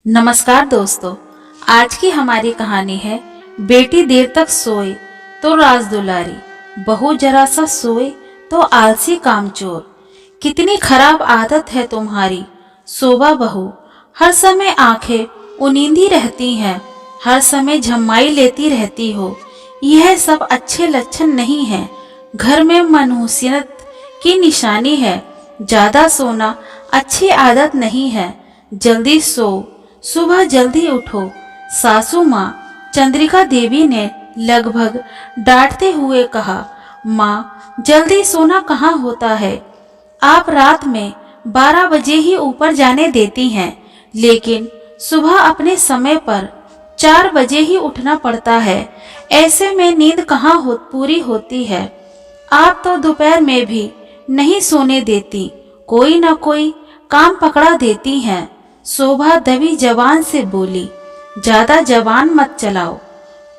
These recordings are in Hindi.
नमस्कार दोस्तों, आज की हमारी कहानी है बेटी देर तक सोए तो राज दुलारी, बहू जरा सा सोए तो आलसी कामचोर। कितनी खराब आदत है तुम्हारी शोभा बहू, हर समय आंखें उनींदी रहती हैं, हर समय झम्माई लेती रहती हो। यह सब अच्छे लक्षण नहीं है, घर में मनहूसियत की निशानी है। ज्यादा सोना अच्छी आदत नहीं है, जल्दी सो, सुबह जल्दी उठो। सासू माँ चंद्रिका देवी ने लगभग डांटते हुए कहा, माँ जल्दी सोना कहाँ होता है, आप रात में 12 बजे ही ऊपर जाने देती हैं, लेकिन सुबह अपने समय पर 4 बजे ही उठना पड़ता है। ऐसे में नींद कहाँ पूरी होती है। आप तो दोपहर में भी नहीं सोने देती, कोई ना कोई काम पकड़ा देती हैं। शोभा दबी जबान से बोली, ज्यादा जबान मत चलाओ,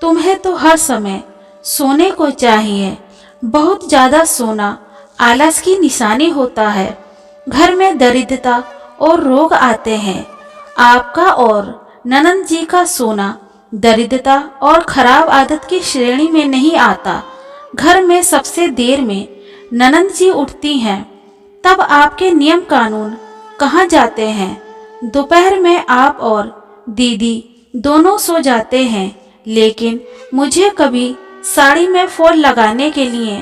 तुम्हें तो हर समय सोने को चाहिए। बहुत ज्यादा सोना आलस की निशानी होता है, घर में दरिद्रता और रोग आते हैं। आपका और ननंद जी का सोना दरिद्रता और खराब आदत की श्रेणी में नहीं आता। घर में सबसे देर में ननंद जी उठती हैं, तब आपके नियम कानून कहाँ जाते हैं। दोपहर में आप और दीदी दोनों सो जाते हैं, लेकिन मुझे कभी साड़ी में फॉल लगाने के लिए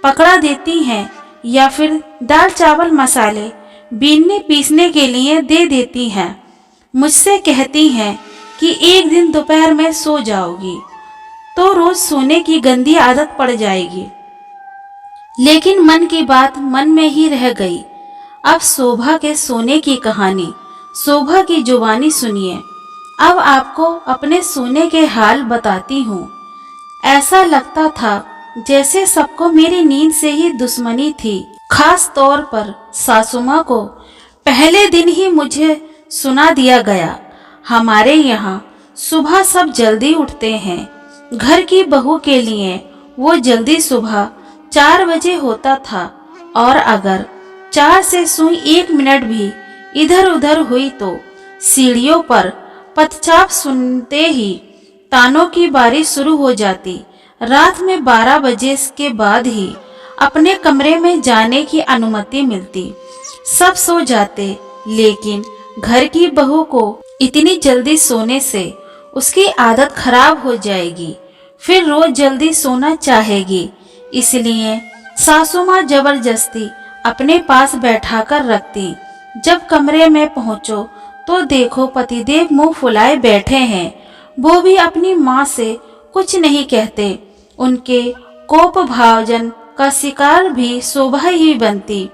पकड़ा देती हैं या फिर दाल चावल मसाले बीनने पीसने के लिए दे देती हैं। मुझसे कहती हैं कि एक दिन दोपहर में सो जाओगी तो रोज सोने की गंदी आदत पड़ जाएगी, लेकिन मन की बात मन में ही रह गई। अब शोभा के सोने की कहानी शोभा की जुबानी सुनिए। अब आपको अपने सोने के हाल बताती हूँ। ऐसा लगता था जैसे सबको मेरी नींद से ही दुश्मनी थी, खास तौर पर सासू माँ को। पहले दिन ही मुझे सुना दिया गया, हमारे यहाँ सुबह सब जल्दी उठते हैं। घर की बहू के लिए वो जल्दी सुबह 4 बजे होता था, और अगर 4 से सुई 1 मिनट भी इधर उधर हुई तो सीढ़ियों पर पदचाप सुनते ही तानों की बारिश शुरू हो जाती। रात में 12 बजे के बाद ही अपने कमरे में जाने की अनुमति मिलती। सब सो जाते, लेकिन घर की बहू को इतनी जल्दी सोने से उसकी आदत खराब हो जाएगी, फिर रोज जल्दी सोना चाहेगी। इसलिए सासू माँ जबरदस्ती अपने पास बैठाकर रखती। जब कमरे में पहुंचो तो देखो पतिदेव मुंह फुलाए बैठे हैं। वो भी अपनी माँ से कुछ नहीं कहते। उनके कोप भावजन का शिकार भी शोभा ही बनती।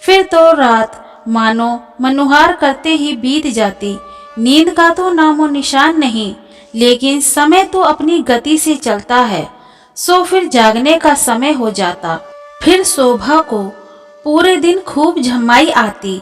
फिर तो रात मानो मनुहार करते ही बीत जाती। नींद का तो नामो निशान नहीं, लेकिन समय तो अपनी गति से चलता है। सो फिर जागने का समय हो जाता। फिर शोभा को पूरे दिन खूब झम्माई आती,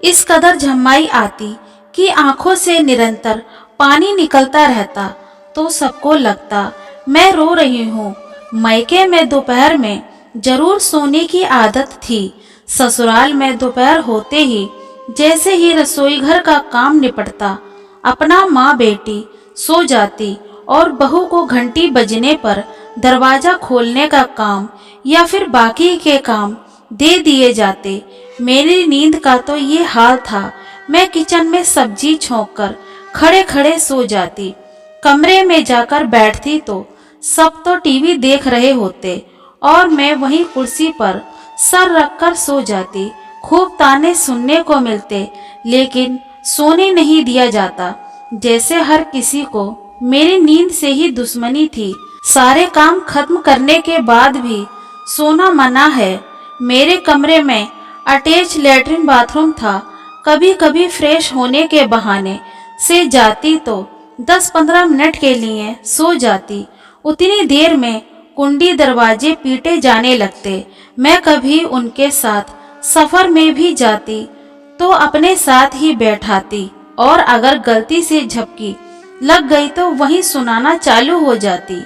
इस कदर झम्माई आती कि आंखों से निरंतर पानी निकलता रहता। तो सबको लगता मैं रो रही हूँ। मायके में दोपहर में जरूर सोने की आदत थी। ससुराल में दोपहर होते ही जैसे ही रसोई घर का काम निपटता, अपना माँ बेटी सो जाती और बहू को घंटी बजने पर दरवाजा खोलने का काम या फिर बाकी के काम दे दिए जाते। मेरी नींद का तो ये हाल था। मैं किचन में सब्जी छोंककर खड़े खड़े सो जाती। कमरे में जाकर बैठती तो सब तो टीवी देख रहे होते और मैं वहीं कुर्सी पर सर रखकर सो जाती। खूब ताने सुनने को मिलते, लेकिन सोने नहीं दिया जाता। जैसे हर किसी को मेरी नींद से ही दुश्मनी थी। सारे काम खत्म करने के बाद भी सोना मना है। मेरे कमरे में अटैच लेटरिन बाथरूम था। कभी कभी फ्रेश होने के बहाने से जाती तो 10-15 मिनट के लिए सो जाती। उतनी देर में कुंडी दरवाजे पीटे जाने लगते। मैं कभी उनके साथ सफर में भी जाती तो अपने साथ ही बैठाती, और अगर गलती से झपकी लग गई तो वहीं सुनाना चालू हो जाती।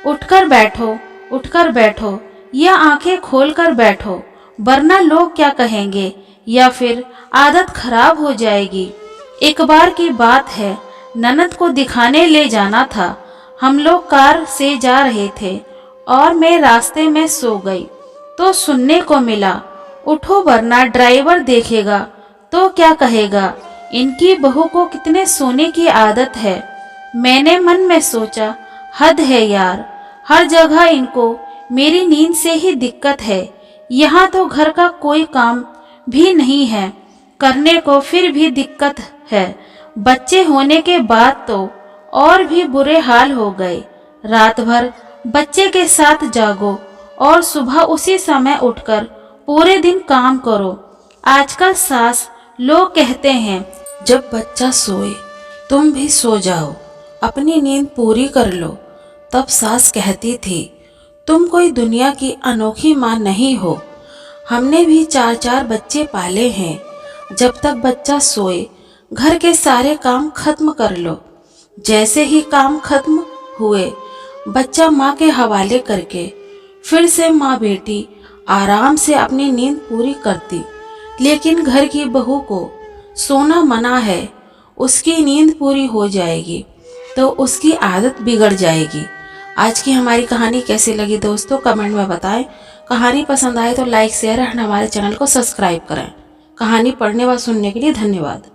उठकर बैठो, उठकर बैठो, या आंखें खोलकर बैठो, वरना लोग क्या कहेंगे या फिर आदत खराब हो जाएगी। एक बार की बात है, ननद को दिखाने ले जाना था। हम लोग कार से जा रहे थे और मैं रास्ते में सो गई तो सुनने को मिला, उठो वरना ड्राइवर देखेगा तो क्या कहेगा, इनकी बहू को कितने सोने की आदत है। मैंने मन में सोचा, हद है यार, हर जगह इनको मेरी नींद से ही दिक्कत है। यहाँ तो घर का कोई काम भी नहीं है करने को, फिर भी दिक्कत है। बच्चे होने के बाद तो और भी बुरे हाल हो गए। रात भर बच्चे के साथ जागो और सुबह उसी समय उठकर पूरे दिन काम करो। आजकल सास लोग कहते हैं, जब बच्चा सोए तुम भी सो जाओ, अपनी नींद पूरी कर लो। तब सास कहती थी, तुम कोई दुनिया की अनोखी माँ नहीं हो, हमने भी 4-4 बच्चे पाले हैं। जब तक बच्चा सोए घर के सारे काम खत्म कर लो। जैसे ही काम खत्म हुए बच्चा माँ के हवाले करके फिर से माँ बेटी आराम से अपनी नींद पूरी करती। लेकिन घर की बहू को सोना मना है, उसकी नींद पूरी हो जाएगी तो उसकी आदत बिगड़ जाएगी। आज की हमारी कहानी कैसी लगी दोस्तों, कमेंट में बताएं। कहानी पसंद आए तो लाइक शेयर एंड हमारे चैनल को सब्सक्राइब करें। कहानी पढ़ने व सुनने के लिए धन्यवाद।